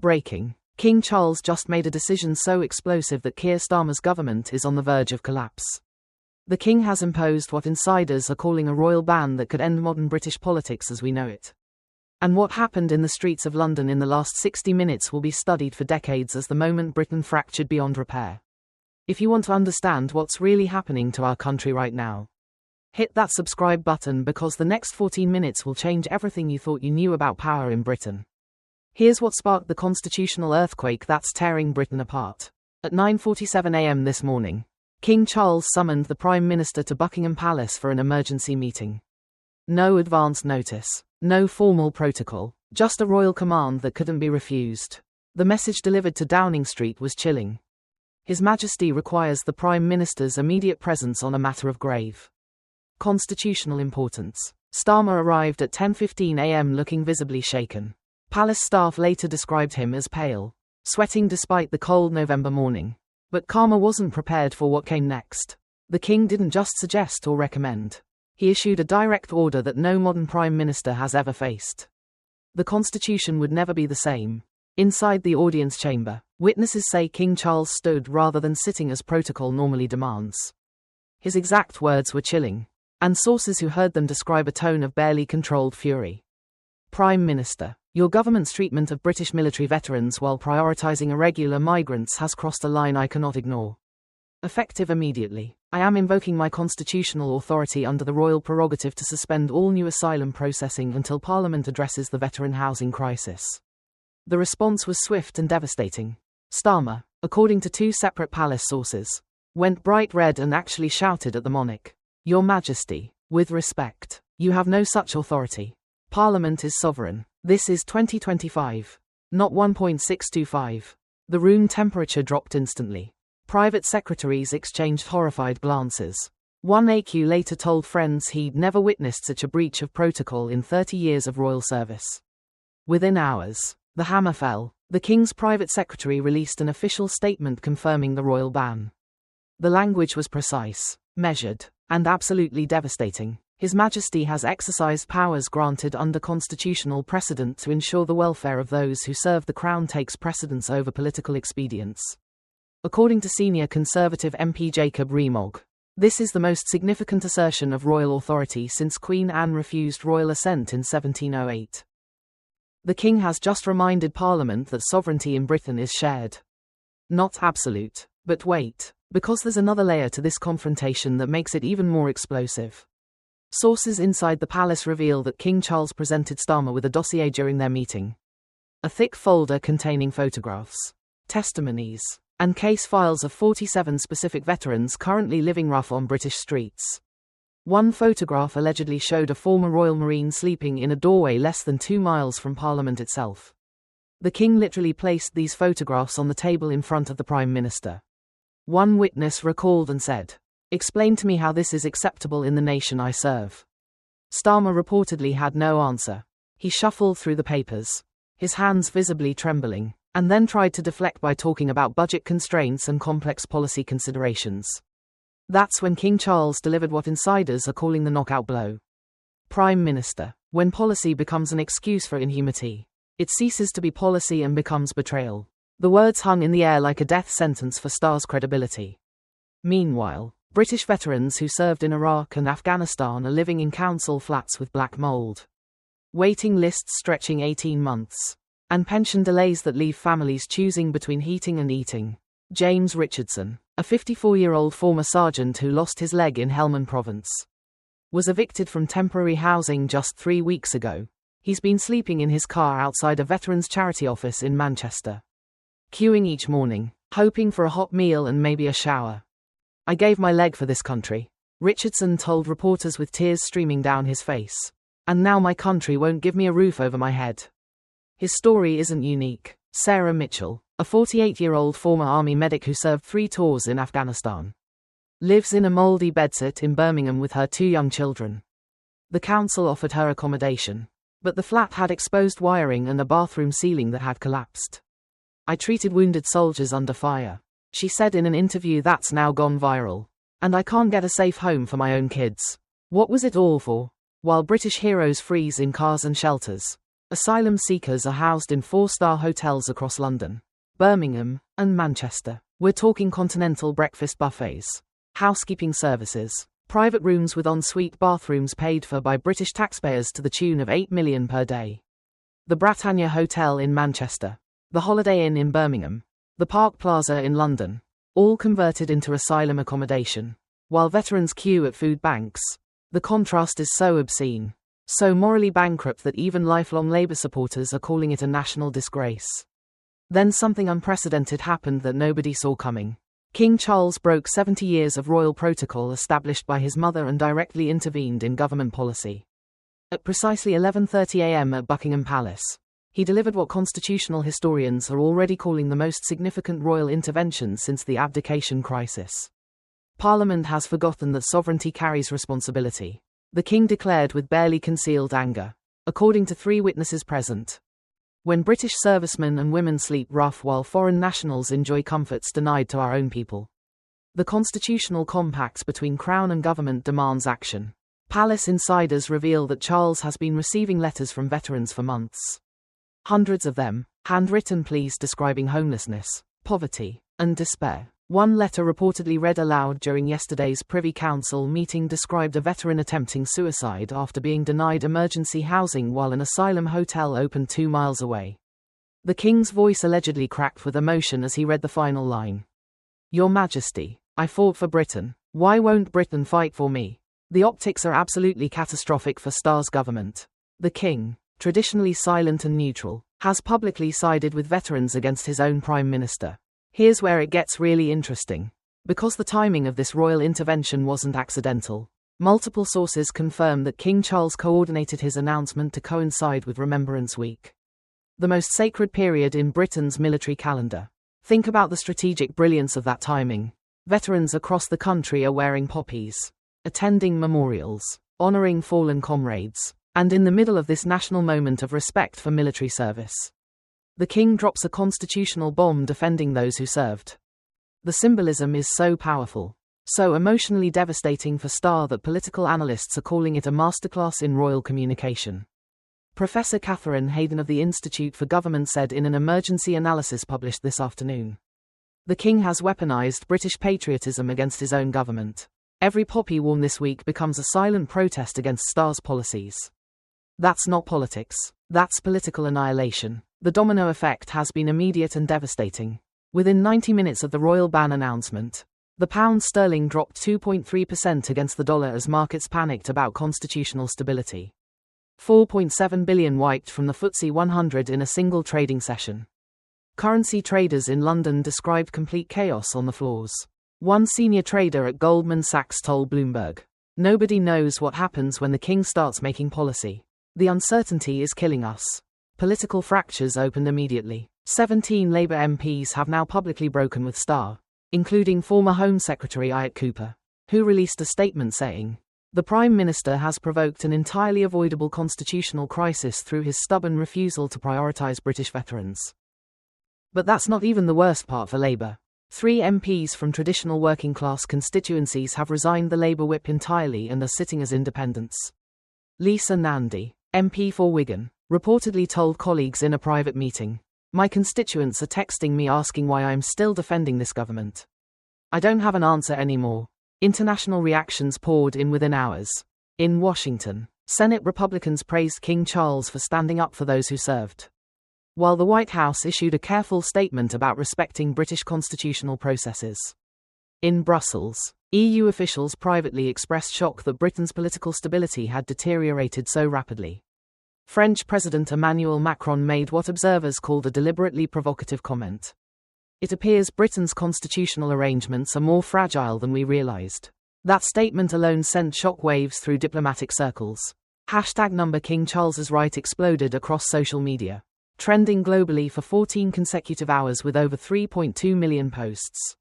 Breaking. King Charles just made a decision so explosive that Keir Starmer's government is on the verge of collapse. The King has imposed what insiders are calling a royal ban that could end modern British politics as we know it. And what happened in the streets of London in the last 60 minutes will be studied for decades as the moment Britain fractured beyond repair. If you want to understand what's really happening to our country right now, hit that subscribe button because the next 14 minutes will change everything you thought you knew about power in Britain. Here's what sparked the constitutional earthquake that's tearing Britain apart. At 9:47 a.m. this morning, King Charles summoned the Prime Minister to Buckingham Palace for an emergency meeting. No advance notice, no formal protocol, just a royal command that couldn't be refused. The message delivered to Downing Street was chilling. His Majesty requires the Prime Minister's immediate presence on a matter of grave constitutional importance. Starmer arrived at 10:15 a.m. looking visibly shaken. Palace staff later described him as pale, sweating despite the cold November morning. But Starmer wasn't prepared for what came next. The King didn't just suggest or recommend. He issued a direct order that no modern Prime Minister has ever faced. The Constitution would never be the same. Inside the audience chamber, witnesses say King Charles stood rather than sitting as protocol normally demands. His exact words were chilling, and sources who heard them describe a tone of barely controlled fury. Prime Minister, your government's treatment of British military veterans while prioritising irregular migrants has crossed a line I cannot ignore. Effective immediately, I am invoking my constitutional authority under the royal prerogative to suspend all new asylum processing until Parliament addresses the veteran housing crisis. The response was swift and devastating. Starmer, according to two separate palace sources, went bright red and actually shouted at the monarch, "Your Majesty, with respect, you have no such authority. Parliament is sovereign. This is 2025, not 1.625. The room temperature dropped instantly. Private secretaries exchanged horrified glances. One AQ later told friends he'd never witnessed such a breach of protocol in 30 years of royal service. Within hours, the hammer fell. The King's private secretary released an official statement confirming the royal ban. The language was precise, measured, and absolutely devastating. His Majesty has exercised powers granted under constitutional precedent to ensure the welfare of those who serve the Crown takes precedence over political expedience. According to senior Conservative MP Jacob Rees-Mogg, this is the most significant assertion of royal authority since Queen Anne refused royal assent in 1708. The King has just reminded Parliament that sovereignty in Britain is shared. Not absolute. But wait, because there's another layer to this confrontation that makes it even more explosive. Sources inside the palace reveal that King Charles presented Starmer with a dossier during their meeting. A thick folder containing photographs, testimonies, and case files of 47 specific veterans currently living rough on British streets. One photograph allegedly showed a former Royal Marine sleeping in a doorway less than 2 miles from Parliament itself. The King literally placed these photographs on the table in front of the Prime Minister. One witness recalled and said, "Explain to me how this is acceptable in the nation I serve." Starmer reportedly had no answer. He shuffled through the papers, his hands visibly trembling, and then tried to deflect by talking about budget constraints and complex policy considerations. That's when King Charles delivered what insiders are calling the knockout blow. Prime Minister, when policy becomes an excuse for inhumanity, it ceases to be policy and becomes betrayal. The words hung in the air like a death sentence for Starr's credibility. Meanwhile, British veterans who served in Iraq and Afghanistan are living in council flats with black mold, waiting lists stretching 18 months, and pension delays that leave families choosing between heating and eating. James Richardson, a 54-year-old former sergeant who lost his leg in Helmand Province, was evicted from temporary housing just 3 weeks ago. He's been sleeping in his car outside a veterans' charity office in Manchester, queuing each morning, hoping for a hot meal and maybe a shower. "I gave my leg for this country," Richardson told reporters with tears streaming down his face. "And now my country won't give me a roof over my head." His story isn't unique. Sarah Mitchell, a 48-year-old former army medic who served 3 tours in Afghanistan, lives in a mouldy bedsit in Birmingham with her 2 young children. The council offered her accommodation, but the flat had exposed wiring and a bathroom ceiling that had collapsed. "I treated wounded soldiers under fire," she said in an interview that's now gone viral. "And I can't get a safe home for my own kids. What was it all for?" While British heroes freeze in cars and shelters, Asylum seekers are housed in 4-star hotels across London, Birmingham, and Manchester. We're talking continental breakfast buffets, housekeeping services, private rooms with en-suite bathrooms paid for by British taxpayers to the tune of £8 million per day. The Britannia Hotel in Manchester, the Holiday Inn in Birmingham, the Park Plaza in London, all converted into asylum accommodation, while veterans queue at food banks. The contrast is so obscene, so morally bankrupt that even lifelong Labour supporters are calling it a national disgrace. Then something unprecedented happened that nobody saw coming. King Charles broke 70 years of royal protocol established by his mother and directly intervened in government policy. At precisely 11:30 a.m. at Buckingham Palace, he delivered what constitutional historians are already calling the most significant royal intervention since the abdication crisis. Parliament has forgotten that sovereignty carries responsibility, the king declared with barely concealed anger, according to 3 witnesses present. When British servicemen and women sleep rough while foreign nationals enjoy comforts denied to our own people. The constitutional compact between Crown and government demands action. Palace insiders reveal that Charles has been receiving letters from veterans for months. Hundreds of them, handwritten pleas describing homelessness, poverty, and despair. One letter reportedly read aloud during yesterday's Privy Council meeting described a veteran attempting suicide after being denied emergency housing while an asylum hotel opened 2 miles away. The king's voice allegedly cracked with emotion as he read the final line. "Your Majesty, I fought for Britain. Why won't Britain fight for me?" The optics are absolutely catastrophic for Starr's government. The king, traditionally silent and neutral, has publicly sided with veterans against his own prime minister. Here's where it gets really interesting. Because the timing of this royal intervention wasn't accidental, multiple sources confirm that King Charles coordinated his announcement to coincide with Remembrance Week, the most sacred period in Britain's military calendar. Think about the strategic brilliance of that timing. Veterans across the country are wearing poppies, attending memorials, honoring fallen comrades, and in the middle of this national moment of respect for military service, the king drops a constitutional bomb defending those who served. The symbolism is so powerful, so emotionally devastating for Starr that political analysts are calling it a masterclass in royal communication. Professor Catherine Hayden of the Institute for Government said in an emergency analysis published this afternoon, "The king has weaponized British patriotism against his own government. Every poppy worn this week becomes a silent protest against Starr's policies. That's not politics, that's political annihilation." The domino effect has been immediate and devastating. Within 90 minutes of the royal ban announcement, the pound sterling dropped 2.3% against the dollar as markets panicked about constitutional stability. 4.7 billion wiped from the FTSE 100 in a single trading session. Currency traders in London described complete chaos on the floors. One senior trader at Goldman Sachs told Bloomberg, "Nobody knows what happens when the king starts making policy. The uncertainty is killing us." Political fractures opened immediately. 17 Labour MPs have now publicly broken with Starr, including former Home Secretary Ayat Cooper, who released a statement saying, "The Prime Minister has provoked an entirely avoidable constitutional crisis through his stubborn refusal to prioritise British veterans." But that's not even the worst part for Labour. 3 MPs from traditional working-class constituencies have resigned the Labour whip entirely and are sitting as independents. Lisa Nandy, MP for Wigan, reportedly told colleagues in a private meeting, "My constituents are texting me asking why I'm still defending this government. I don't have an answer anymore." International reactions poured in within hours. In Washington, Senate Republicans praised King Charles for standing up for those who served, while the White House issued a careful statement about respecting British constitutional processes. In Brussels, EU officials privately expressed shock that Britain's political stability had deteriorated so rapidly. French President Emmanuel Macron made what observers called a deliberately provocative comment. "It appears Britain's constitutional arrangements are more fragile than we realised." That statement alone sent shockwaves through diplomatic circles. #King Charles's right exploded across social media, trending globally for 14 consecutive hours with over 3.2 million posts.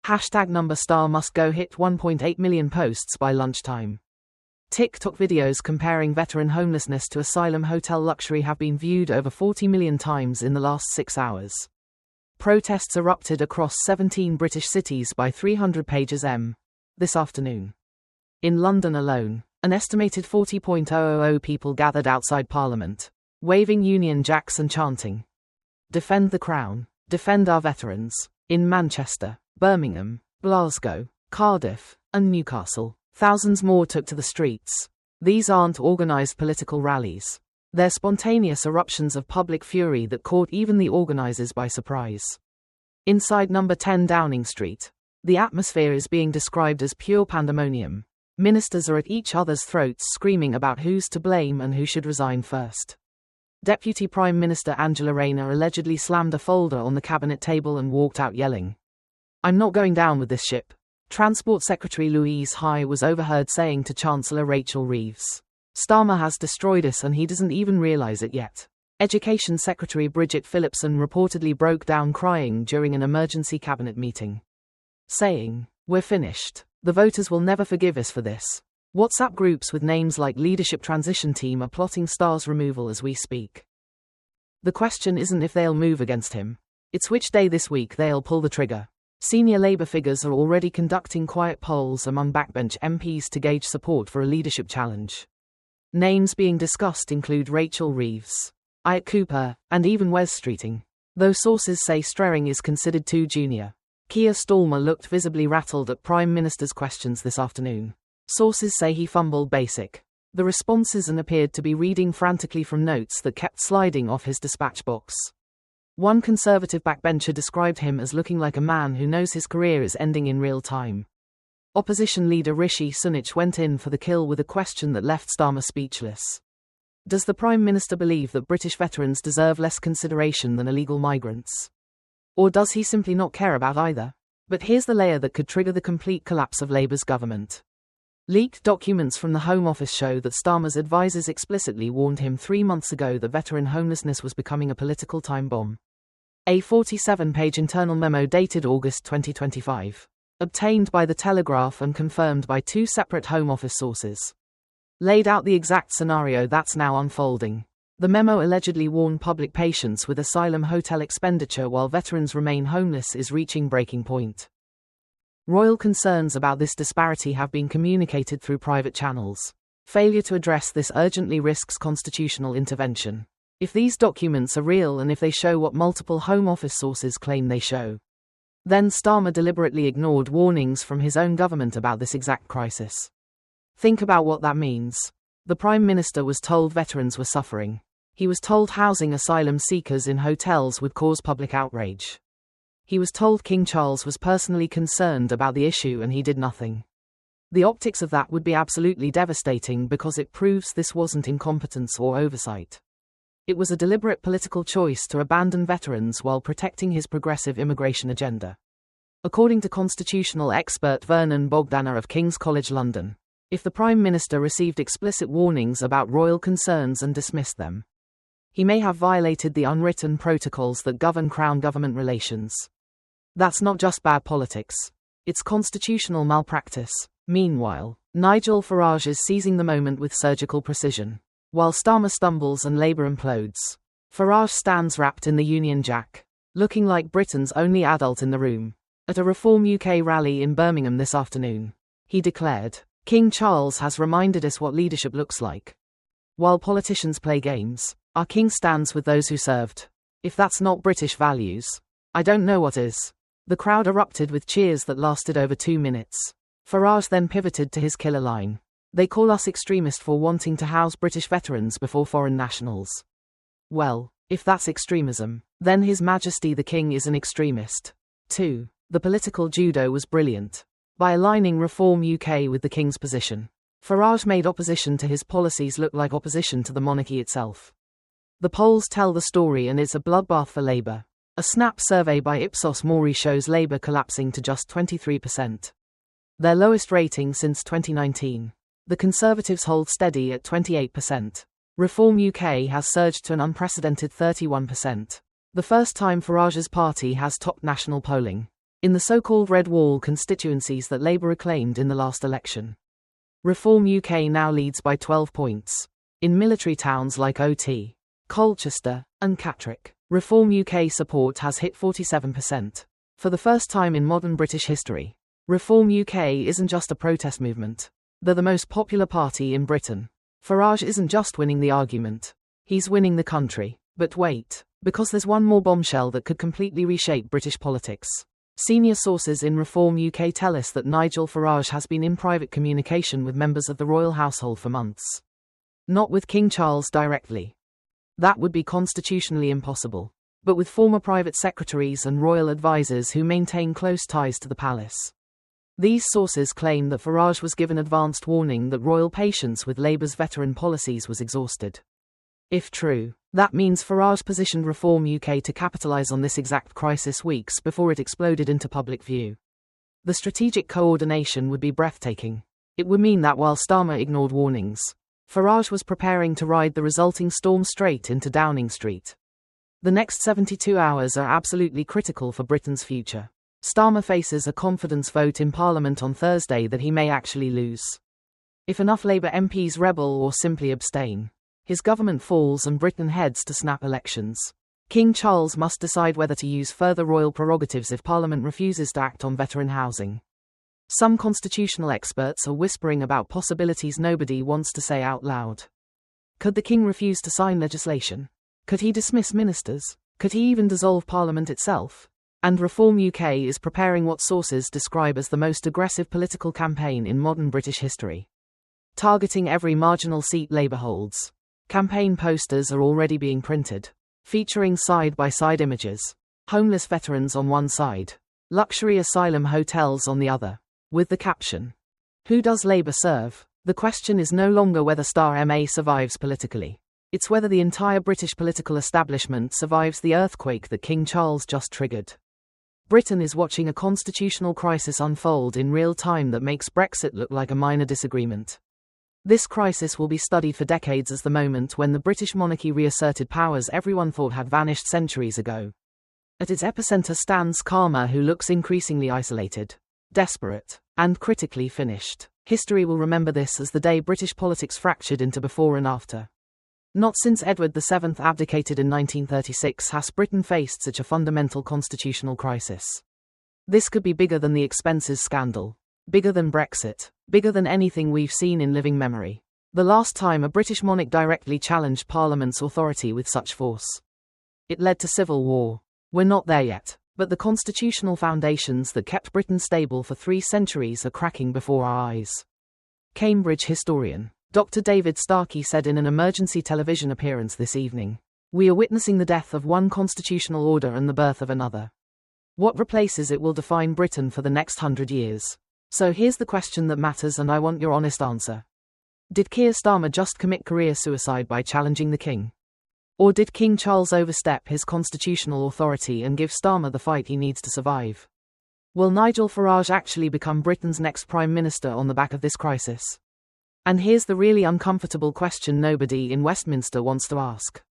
#Starr must go hit 1.8 million posts by lunchtime. TikTok videos comparing veteran homelessness to asylum hotel luxury have been viewed over 40 million times in the last 6 hours. Protests erupted across 17 British cities by 300 pages this afternoon. In London alone, an estimated 40,000 people gathered outside Parliament, waving Union Jacks and chanting, "Defend the Crown, defend our veterans," in Manchester, Birmingham, Glasgow, Cardiff, and Newcastle. Thousands more took to the streets. These aren't organised political rallies. They're spontaneous eruptions of public fury that caught even the organisers by surprise. Inside number 10 Downing Street, the atmosphere is being described as pure pandemonium. Ministers are at each other's throats screaming about who's to blame and who should resign first. Deputy Prime Minister Angela Rayner allegedly slammed a folder on the cabinet table and walked out yelling, "I'm not going down with this ship." Transport Secretary Louise High was overheard saying to Chancellor Rachel Reeves, "Starmer has destroyed us and he doesn't even realise it yet." Education Secretary Bridget Phillipson reportedly broke down crying during an emergency cabinet meeting, saying, "We're finished. The voters will never forgive us for this." WhatsApp groups with names like Leadership Transition Team are plotting Starr's removal as we speak. The question isn't if they'll move against him. It's which day this week they'll pull the trigger. Senior Labour figures are already conducting quiet polls among backbench MPs to gauge support for a leadership challenge. Names being discussed include Rachel Reeves, Ike Cooper, and even Wes Streeting, though sources say Strering is considered too junior. Keir Starmer looked visibly rattled at Prime Minister's questions this afternoon. Sources say he fumbled basic. The responses and appeared to be reading frantically from notes that kept sliding off his dispatch box. One Conservative backbencher described him as looking like a man who knows his career is ending in real time. Opposition leader Rishi Sunak went in for the kill with a question that left Starmer speechless. Does the Prime Minister believe that British veterans deserve less consideration than illegal migrants? Or does he simply not care about either? But here's the layer that could trigger the complete collapse of Labour's government. Leaked documents from the Home Office show that Starmer's advisers explicitly warned him 3 months ago that veteran homelessness was becoming a political time bomb. A 47-page internal memo dated August 2025, obtained by The Telegraph and confirmed by 2 separate Home Office sources, laid out the exact scenario that's now unfolding. The memo allegedly warned public patience with asylum hotel expenditure while veterans remain homeless is reaching breaking point. Royal concerns about this disparity have been communicated through private channels. Failure to address this urgently risks constitutional intervention. If these documents are real and if they show what multiple Home Office sources claim they show, then Starmer deliberately ignored warnings from his own government about this exact crisis. Think about what that means. The Prime Minister was told veterans were suffering. He was told housing asylum seekers in hotels would cause public outrage. He was told King Charles was personally concerned about the issue and he did nothing. The optics of that would be absolutely devastating because it proves this wasn't incompetence or oversight. It was a deliberate political choice to abandon veterans while protecting his progressive immigration agenda. According to constitutional expert Vernon Bogdanor of King's College London, if the Prime Minister received explicit warnings about royal concerns and dismissed them, he may have violated the unwritten protocols that govern Crown government relations. That's not just bad politics. It's constitutional malpractice. Meanwhile, Nigel Farage is seizing the moment with surgical precision. While Starmer stumbles and Labour implodes, Farage stands wrapped in the Union Jack, looking like Britain's only adult in the room. At a Reform UK rally in Birmingham this afternoon, he declared, "King Charles has reminded us what leadership looks like. While politicians play games, our King stands with those who served. If that's not British values, I don't know what is." The crowd erupted with cheers that lasted over 2 minutes. Farage then pivoted to his killer line. "They call us extremist for wanting to house British veterans before foreign nationals." Well, if that's extremism, then His Majesty the King is an extremist, too. The political judo was brilliant. By aligning Reform UK with the King's position, Farage made opposition to his policies look like opposition to the monarchy itself. The polls tell the story and it's a bloodbath for Labour. A Snap survey by Ipsos Mori shows Labour collapsing to just 23%. Their lowest rating since 2019. The Conservatives hold steady at 28%. Reform UK has surged to an unprecedented 31%. The first time Farage's party has topped national polling in the so-called Red Wall constituencies that Labour reclaimed in the last election. Reform UK now leads by 12 points. In military towns like OT, Colchester, and Catterick, Reform UK support has hit 47%. For the first time in modern British history, Reform UK isn't just a protest movement. They're the most popular party in Britain. Farage isn't just winning the argument. He's winning the country. But wait, because there's one more bombshell that could completely reshape British politics. Senior sources in Reform UK tell us that Nigel Farage has been in private communication with members of the royal household for months. Not with King Charles directly. That would be constitutionally impossible. But with former private secretaries and royal advisors who maintain close ties to the palace. These sources claim that Farage was given advanced warning that royal patience with Labour's veteran policies was exhausted. If true, that means Farage positioned Reform UK to capitalise on this exact crisis weeks before it exploded into public view. The strategic coordination would be breathtaking. It would mean that while Starmer ignored warnings, Farage was preparing to ride the resulting storm straight into Downing Street. The next 72 hours are absolutely critical for Britain's future. Starmer faces a confidence vote in Parliament on Thursday that he may actually lose. If enough Labour MPs rebel or simply abstain, his government falls and Britain heads to snap elections. King Charles must decide whether to use further royal prerogatives if Parliament refuses to act on veteran housing. Some constitutional experts are whispering about possibilities nobody wants to say out loud. Could the king refuse to sign legislation? Could he dismiss ministers? Could he even dissolve Parliament itself? And Reform UK is preparing what sources describe as the most aggressive political campaign in modern British history. Targeting every marginal seat Labour holds. Campaign posters are already being printed, featuring side-by-side images. Homeless veterans on one side, luxury asylum hotels on the other, with the caption, "Who does Labour serve?" The question is no longer whether Star MA survives politically. It's whether the entire British political establishment survives the earthquake that King Charles just triggered. Britain is watching a constitutional crisis unfold in real time that makes Brexit look like a minor disagreement. This crisis will be studied for decades as the moment when the British monarchy reasserted powers everyone thought had vanished centuries ago. At its epicenter stands Starmer, who looks increasingly isolated, desperate, and critically finished. History will remember this as the day British politics fractured into before and after. Not since Edward VII abdicated in 1936 has Britain faced such a fundamental constitutional crisis. This could be bigger than the expenses scandal, bigger than Brexit, bigger than anything we've seen in living memory. The last time a British monarch directly challenged Parliament's authority with such force. It led to civil war. We're not there yet, but the constitutional foundations that kept Britain stable for 3 centuries are cracking before our eyes. Cambridge historian Dr. David Starkey said in an emergency television appearance this evening, "We are witnessing the death of one constitutional order and the birth of another. What replaces it will define Britain for the next 100 years. So here's the question that matters, and I want your honest answer. Did Keir Starmer just commit career suicide by challenging the king? Or did King Charles overstep his constitutional authority and give Starmer the fight he needs to survive? Will Nigel Farage actually become Britain's next Prime Minister on the back of this crisis? And here's the really uncomfortable question nobody in Westminster wants to ask.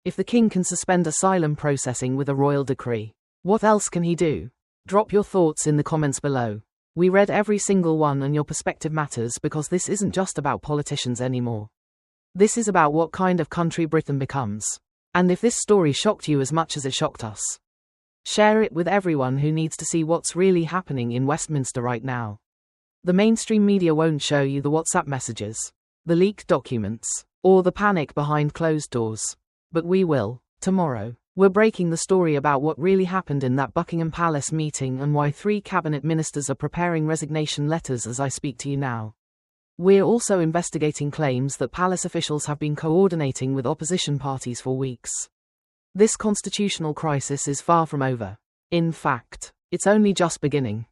If the king can suspend asylum processing with a royal decree, what else can he do? Drop your thoughts in the comments below. We read every single one, and your perspective matters because this isn't just about politicians anymore. This is about what kind of country Britain becomes. And if this story shocked you as much as it shocked us, share it with everyone who needs to see what's really happening in Westminster right now. The mainstream media won't show you the WhatsApp messages, the leaked documents, or the panic behind closed doors. But we will, tomorrow. We're breaking the story about what really happened in that Buckingham Palace meeting and why 3 cabinet ministers are preparing resignation letters as I speak to you now. We're also investigating claims that palace officials have been coordinating with opposition parties for weeks. This constitutional crisis is far from over. In fact, it's only just beginning.